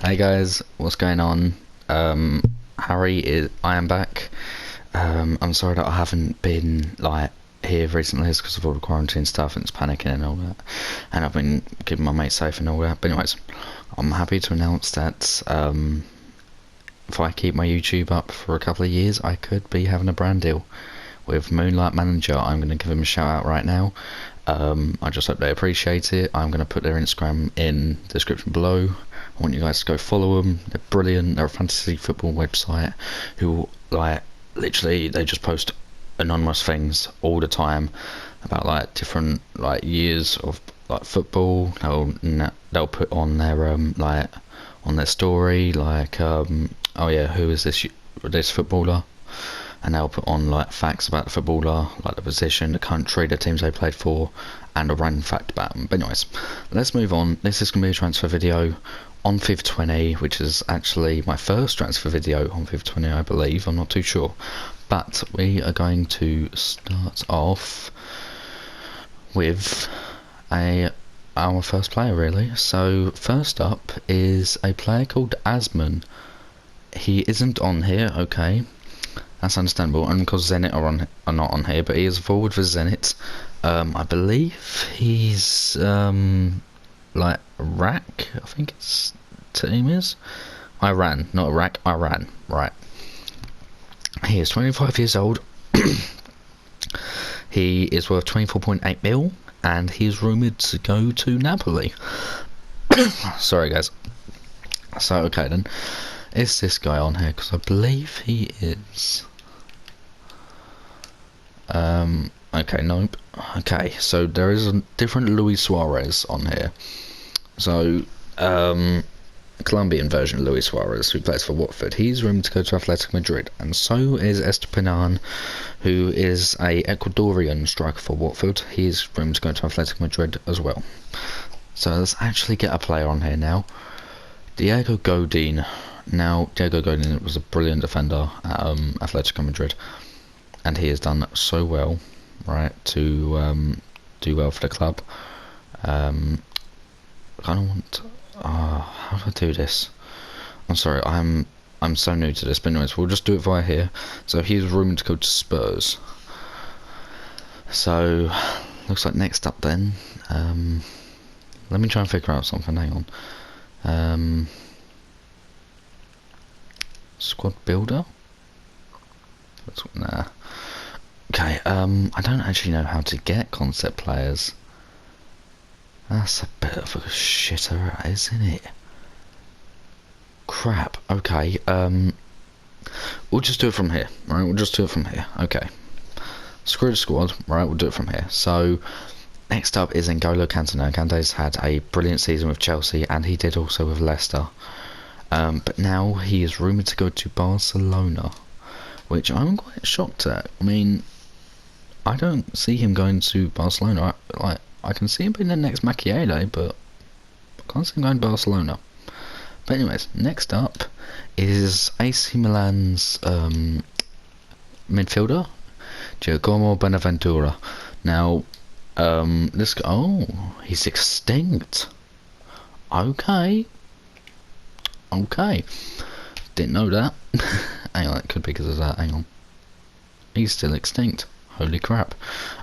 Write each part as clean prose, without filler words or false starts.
Hey guys, what's going on? I am back. I'm sorry that I haven't been here recently. It's because of all the quarantine stuff and it's panicking and all that. And I've been keeping my mates safe and all that. But anyways, I'm happy to announce that if I keep my YouTube up for a couple of years, I could be having a brand deal with Moonlight Manager. I'm going to give them a shout out right now. I just hope they appreciate it. I'm going to put their Instagram in the description below. I want you guys to go follow them. They're brilliant. They're a fantasy football website who literally they just post anonymous things all the time about different years of football. They'll put on their on their story oh yeah, who is this footballer, and they'll put on facts about the footballer, like the position, the country, the teams they played for, and a random fact about them. But anyways, let's move on. This is going to be a transfer video on FIFA 20, which is actually my first transfer video on FIFA 20, I believe. I'm not too sure. But we are going to start off with our first player, really. So first up is a player called Asman. He isn't on here, okay. That's understandable, only because Zenit are not on here, but he is a forward for Zenit. I believe he's Iraq, I think its team is Iran, not Iraq, Iran, right. He is 25 years old. He is worth 24.8 mil, and he is rumoured to go to Napoli. Sorry guys. So okay then, is this guy on here? Because I believe he is. Okay, nope. Okay, so there is a different Luis Suarez on here. So, Colombian version of Luis Suarez, who plays for Watford. He's rumoured to go to Athletic Madrid, and so is Estepanan, who is a Ecuadorian striker for Watford. He's rumoured to go to Athletic Madrid as well. So let's actually get a player on here now. Diego Godin. Now, Diego Godin was a brilliant defender at Atletico Madrid, and he has done so well, right, to do well for the club. I don't want. How do I do this? I'm sorry, I'm so new to this. But anyways, we'll just do it via here. So he's rumoured to go to Spurs. So looks like next up then. Let me try and figure out something. Hang on. Squad builder. Nah. Okay. I don't actually know how to get concept players. That's a bit of a shitter, isn't it? Crap. Okay. We'll just do it from here, right? We'll just do it from here. Okay. Screw the squad, right? We'll do it from here. So next up is N'Golo Kante. Now, Kante's had a brilliant season with Chelsea, and he did also with Leicester. But now he is rumoured to go to Barcelona, which I'm quite shocked at. I mean, I don't see him going to Barcelona. I can see him being the next Machiavelli, but I can't see him going to Barcelona. But anyways, next up is AC Milan's midfielder, Giacomo Bonaventura. Now, this guy, oh, he's extinct. Okay. Okay. Didn't know that. Hang on, it could be because of that. Hang on. He's still extinct. Holy crap.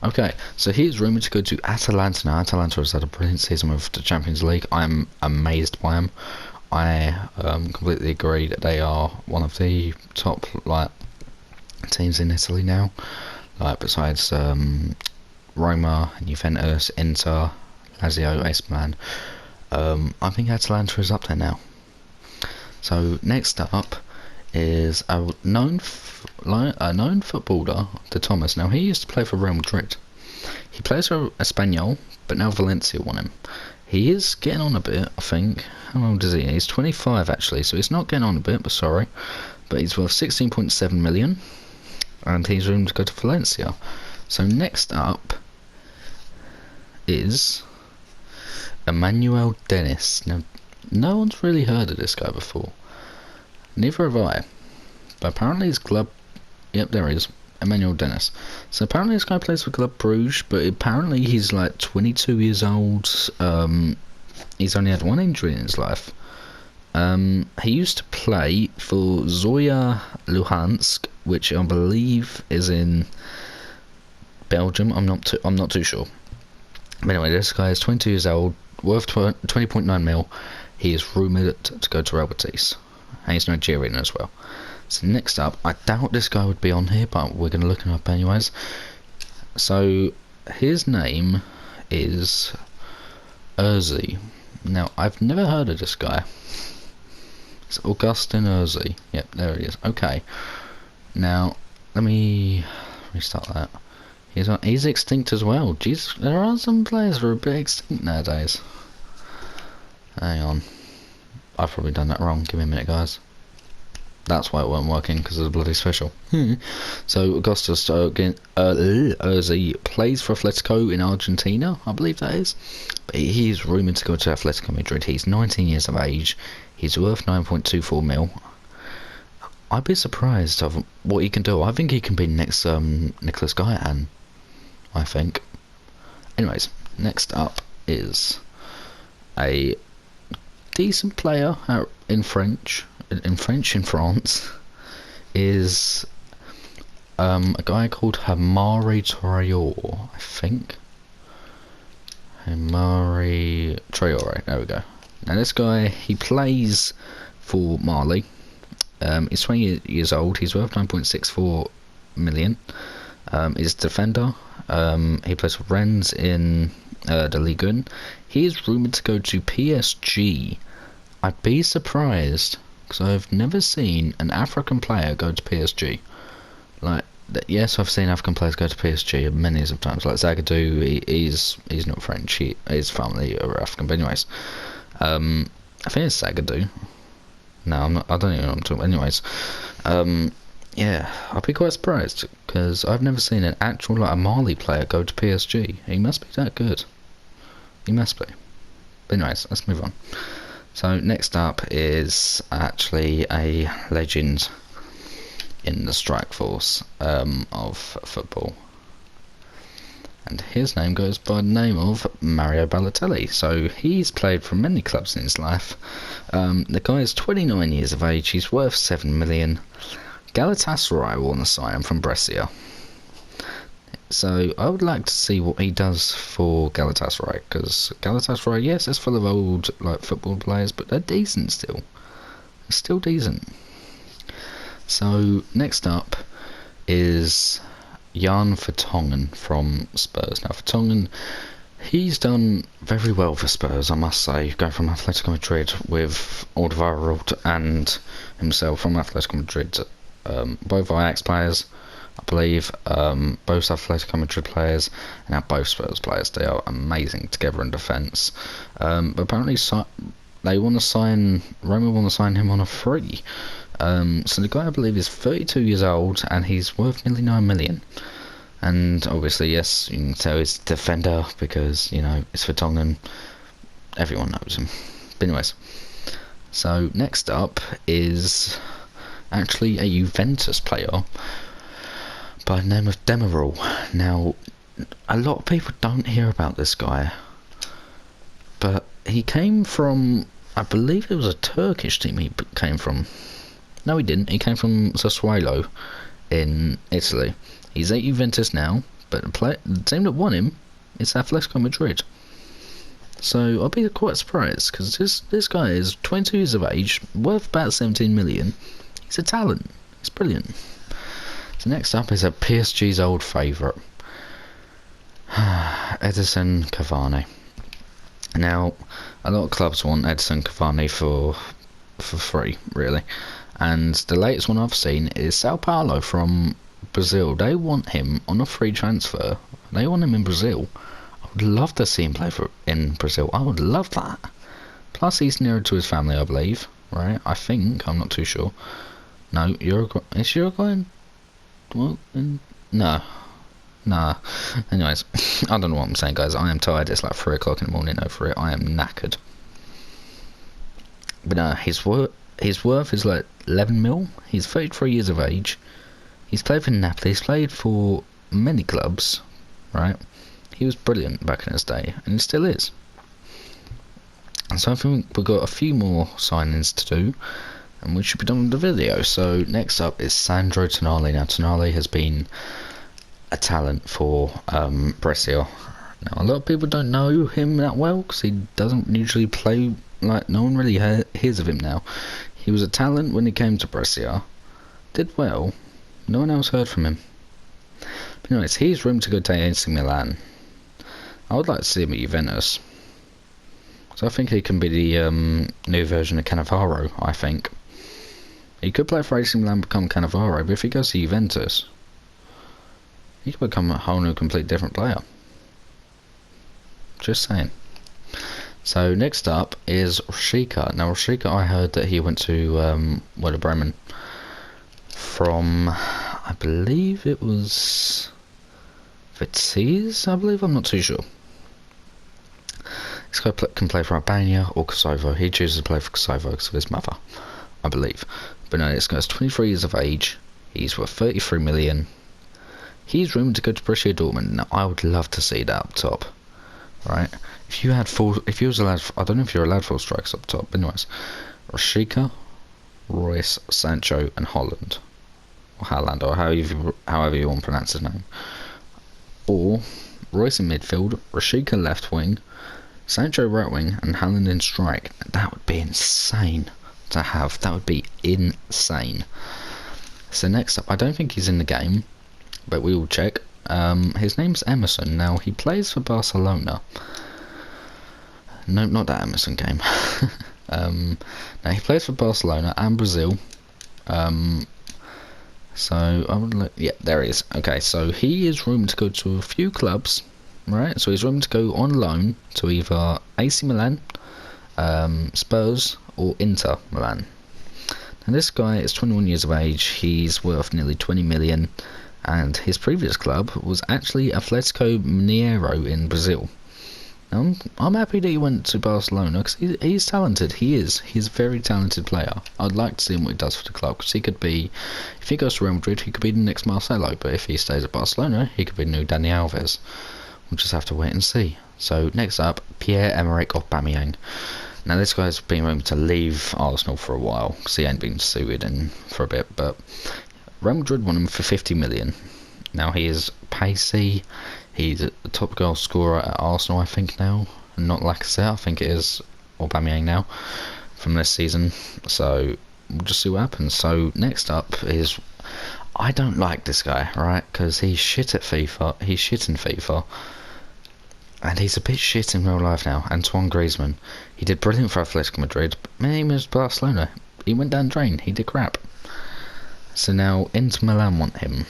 Okay, so he's rumoured to go to Atalanta. Now, Atalanta has had a brilliant season with the Champions League. I'm amazed by him. I completely agree that they are one of the top teams in Italy now. Besides Roma, Juventus, Inter, Lazio, AC Milan. I think Atalanta is up there now. So next up is a known footballer, De Thomas. Now, he used to play for Real Madrid. He plays for Espanyol, but now Valencia want him. He is getting on a bit, I think. How old is he? He's 25 actually, so he's not getting on a bit, but sorry. But he's worth 16.7 million, and he's rumored to go to Valencia. So next up is Emmanuel Dennis. Now, no one's really heard of this guy before. Neither have I. But apparently his club... Yep, there he is. Emmanuel Dennis. So apparently this guy plays for Club Bruges, but apparently he's 22 years old. He's only had one injury in his life. He used to play for Zoya Luhansk, which I believe is in Belgium. I'm not too sure. But anyway, this guy is 22 years old, worth 20.9 mil. He is rumoured to go to Real Betis, and he's Nigerian as well. So next up, I doubt this guy would be on here, but we're going to look him up anyways. So his name is Urzi. Now, I've never heard of this guy. It's Augustin Urzi. Yep, there he is. Okay. Now, let me restart that. He's extinct as well. Jeez, there are some players who are a bit extinct nowadays. Hang on. I've probably done that wrong. Give me a minute, guys. That's why it weren't working, because it's bloody special. So, Augustus Urzi plays for Atletico in Argentina, I believe that is. But he's rumoured to go to Atletico Madrid. He's 19 years of age. He's worth 9.24 mil. I'd be surprised of what he can do. I think he can be next Nicholas Guyton, I think. Anyways, next up is a decent player in France is a guy called Hamari Traore, I think. Hamari Traore, there we go. Now this guy, he plays for Mali. He's 20 years old. He's worth 9.64 million. He's a defender. He plays for Rennes in the Ligue 1. He is rumoured to go to PSG. I'd be surprised, because I've never seen an African player go to PSG. Like, yes, I've seen African players go to PSG many of times. Like Zagadou, he's not French. His family are African. But anyways, I think it's Zagadou. No, I'm not. I don't even know what I'm talking about. Anyways, yeah, I'd be quite surprised, because I've never seen an actual, like, a Mali player go to PSG. He must be that good. He must be. But anyways, let's move on. So next up is actually a legend in the strike force of football, and his name goes by the name of Mario Balotelli. So he's played for many clubs in his life. The guy is 29 years of age. He's worth 7 million. Galatasaray want to sign him from Brescia. So I would like to see what he does for Galatasaray, because Galatasaray, yes, it's full of old, like, football players, but they're decent still. They're still decent. So next up is Jan Vertonghen from Spurs. Now Vertonghen, he's done very well for Spurs, I must say, going from Atletico Madrid with Alderweireld and himself from Atletico Madrid. Both Ajax players, I believe, both Atletico Madrid players, and now both Spurs players. They are amazing together in defence. But apparently they want to sign, Roma want to sign him on a free. So the guy, I believe, is 32 years old, and he's worth nearly 9 million. And obviously, yes, you can tell he's a defender, because, you know, it's Vertonghen. Everyone knows him. But anyways, so next up is actually a Juventus player by the name of Demiral. Now, a lot of people don't hear about this guy, but he came from, I believe it was a Turkish team he came from. No, he didn't. He came from Sassuolo in Italy. He's at Juventus now, but the team that won him is Atletico Madrid. So I'll be quite surprised, because this guy is 22 years of age, worth about 17 million. He's a talent. He's brilliant. So next up is a PSG's old favourite, Edison Cavani. Now, a lot of clubs want Edison Cavani for free, really. And the latest one I've seen is Sao Paulo from Brazil. They want him on a free transfer. They want him in Brazil. I would love to see him play in Brazil. I would love that. Plus, he's nearer to his family, I believe. Right? I think. I'm not too sure. No, Uruguay. Is Uruguay? Well, no. Nah. Anyways, I don't know what I'm saying, guys. I am tired. It's like 3 o'clock in the morning over it. I am knackered. But no, his worth is like 11 mil. He's 33 years of age. He's played for Napoli. He's played for many clubs, right? He was brilliant back in his day, and he still is. So I think we've got a few more signings to do, and we should be done with the video. So next up is Sandro Tonali. Now Tonali has been a talent for Brescia. Now a lot of people don't know him that well because he doesn't usually play, like no one really hears of him now. He was a talent when he came to Brescia, did well, no one else heard from him. But anyways, he's room to go to AC Milan. I would like to see him at Juventus. So I think he can be the new version of Cannavaro, I think. He could play for AC Milan, become Cannavaro, but if he goes to Juventus, he could become a whole new, complete different player. Just saying. So next up is Rashica. Now Rashica, I heard that he went to Werder Bremen from, I believe it was Vitesse, I believe, I'm not too sure. This guy can play for Albania or Kosovo. He chooses to play for Kosovo because of his mother, I believe. But no, this guy's 23 years of age. He's worth 33 million. He's rumored to go to Borussia Dortmund. Now I would love to see that up top. Right, if you was allowed, I don't know if you're allowed 4 strikers up top, but anyways, Rashica, Royce, Sancho and Holland, or Haaland, or however you want to pronounce his name, or Royce in midfield, Rashica left wing, Sancho right wing and Haaland in strike. That would be insane to have. That would be insane. So next up, I don't think he's in the game, but we will check. His name's Emerson. Now he plays for Barcelona. No, not that Emerson game. Now he plays for Barcelona and Brazil. So I would look. Yeah, there he is. Okay, so he is rumored to go to a few clubs, right? So he's rumored to go on loan to either AC Milan, Spurs, or Inter Milan. Now this guy is 21 years of age. He's worth nearly 20 million. And his previous club was actually Atletico Mineiro in Brazil. Now, I'm happy that he went to Barcelona because he's talented. He's a very talented player. I'd like to see him what he does for the club because he could be, if he goes to Real Madrid, he could be the next Marcelo. But if he stays at Barcelona, he could be the new Dani Alves. We'll just have to wait and see. So next up, Pierre-Emerick Aubameyang. Now this guy's been rumored to leave Arsenal for a while because he ain't been suited in for a bit, but Real Madrid won him for 50 million. Now he is pacey. He's a top goal scorer at Arsenal, I think now, and not Lacazette. I think it is Aubameyang now from this season. So we'll just see what happens. So next up is, I don't like this guy, right? Because he's shit at FIFA. He's shit in FIFA, and he's a bit shit in real life now. Antoine Griezmann. He did brilliant for Atletico Madrid, but my name is Barcelona. He went down the drain. He did crap. So now Inter Milan want him.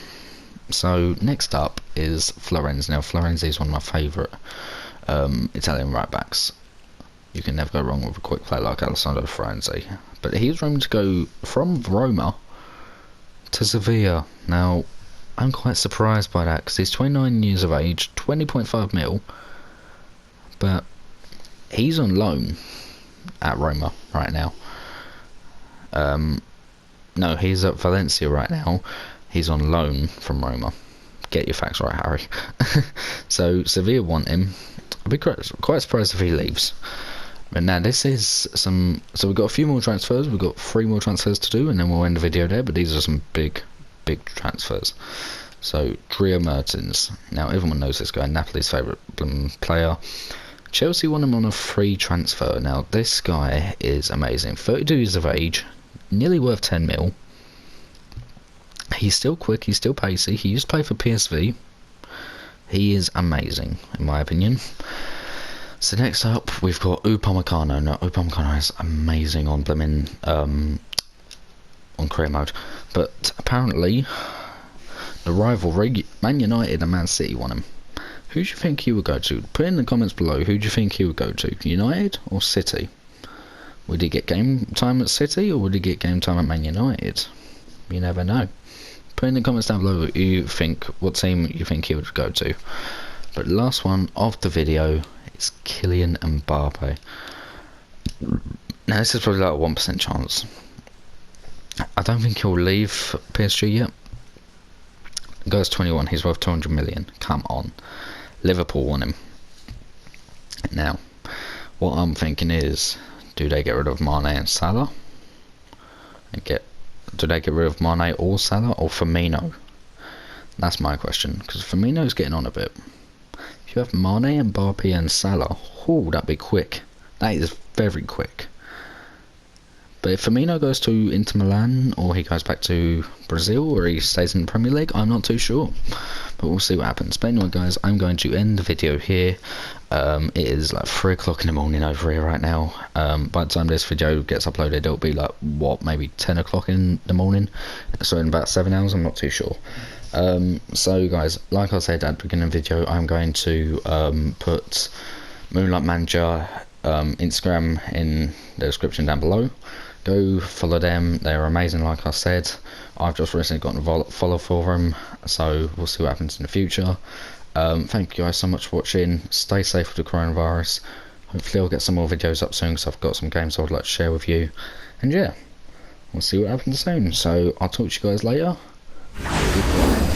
So next up is Florenzi. Now Florenzi is one of my favourite Italian right backs. You can never go wrong with a quick player like Alessandro Florenzi. But he's rumored to go from Roma to Sevilla. Now I'm quite surprised by that because he's 29 years of age, 20.5 mil. But he's on loan at Roma right now. No, he's at Valencia right now. He's on loan from Roma. Get your facts right, Harry. So Sevilla want him. I'd be quite surprised if he leaves. But now this is some. So we've got a few more transfers. We've got 3 more transfers to do, and then we'll end the video there. But these are some big transfers. So Drio Mertens. Now everyone knows this guy. Napoli's favourite player. Chelsea want him on a free transfer. Now this guy is amazing. 32 years of age. Nearly worth 10 mil. He's still quick, he's still pacey. He used to play for PSV. He is amazing, in my opinion. So next up, we've got Upamecano. Now, Upamecano is amazing on blimmin' on career mode. But apparently, the rivalry, Man United and Man City want him. Who do you think he would go to? Put in the comments below, who do you think he would go to? United or City? Would he get game time at City or would he get game time at Man United? You never know. Put in the comments down below what team you think he would go to. But the last one of the video is Kylian Mbappe. Now this is probably like a 1% chance. I don't think he'll leave PSG yet. The guy's 21, he's worth 200 million. Come on. Liverpool want him. Now, What I'm thinking is, do they get rid of Mane and Salah? Do they get rid of Mane or Salah or Firmino? That's my question, because Firmino's getting on a bit. If you have Mane, Mbappe and Salah, that'd be quick. That is very quick. But if Firmino goes to Inter Milan, or he goes back to Brazil, or he stays in the Premier League, I'm not too sure. But we'll see what happens. But anyway, guys, I'm going to end the video here. It is like 3 o'clock in the morning over here right now. By the time this video gets uploaded, it'll be like, maybe 10 o'clock in the morning. So in about 7 hours, I'm not too sure. So guys, like I said at the beginning of the video, I'm going to put Moonlight Manager Instagram in the description down below. Go follow them, they're amazing. Like I said, I've just recently gotten a follow for them, so we'll see what happens in the future. Thank you guys so much for watching. Stay safe with the coronavirus. Hopefully I'll get some more videos up soon, because I've got some games I would like to share with you. And yeah, we'll see what happens soon. So I'll talk to you guys later. Goodbye.